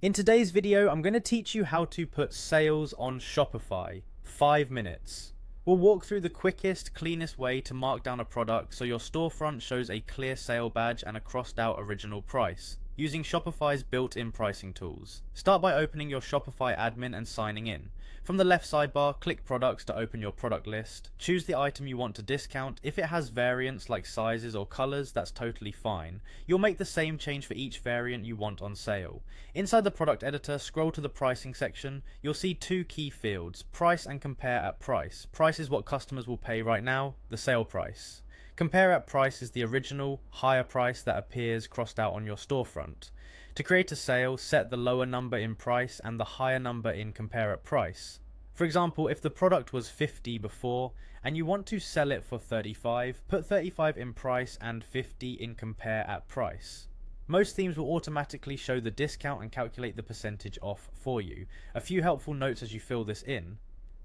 In today's video, I'm going to teach you how to put sales on Shopify. 5 minutes. We'll walk through the quickest, cleanest way to mark down a product so your storefront shows a clear sale badge and a crossed out original price, using Shopify's built-in pricing tools. Start by opening your Shopify admin and signing in. From the left sidebar, click Products to open your product list. Choose the item you want to discount. If it has variants like sizes or colors, that's totally fine. You'll make the same change for each variant you want on sale. Inside the product editor, scroll to the pricing section. You'll see two key fields, price and compare at price. Price is what customers will pay right now, the sale price. Compare at price is the original, higher price that appears crossed out on your storefront. To create a sale, set the lower number in price and the higher number in compare at price. For example, if the product was 50 before and you want to sell it for 35, put 35 in price and 50 in compare at price. Most themes will automatically show the discount and calculate the percentage off for you. A few helpful notes as you fill this in.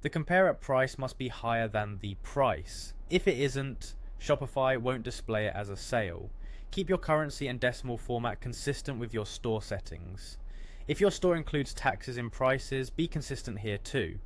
The compare at price must be higher than the price. If it isn't, Shopify won't display it as a sale. Keep your currency and decimal format consistent with your store settings. If your store includes taxes in prices, be consistent here too.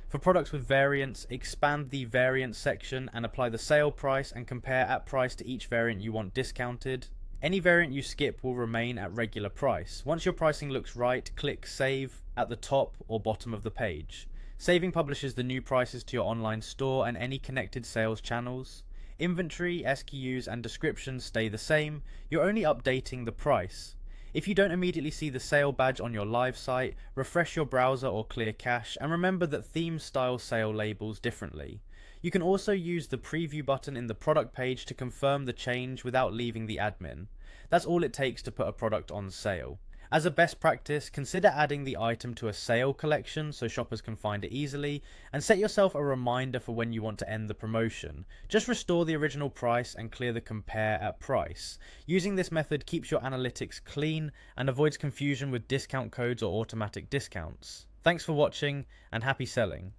For products with variants, expand the variant section and apply the sale price and compare at price to each variant you want discounted. Any variant you skip will remain at regular price. Once your pricing looks right, click Save at the top or bottom of the page. Saving publishes the new prices to your online store and any connected sales channels. Inventory, SKUs, and descriptions stay the same. You're only updating the price. If you don't immediately see the sale badge on your live site, refresh your browser or clear cache, and remember that themes style sale labels differently. You can also use the preview button in the product page to confirm the change without leaving the admin. That's all it takes to put a product on sale. As a best practice, consider adding the item to a sale collection so shoppers can find it easily, and set yourself a reminder for when you want to end the promotion. Just restore the original price and clear the compare at price. Using this method keeps your analytics clean and avoids confusion with discount codes or automatic discounts. Thanks for watching and happy selling.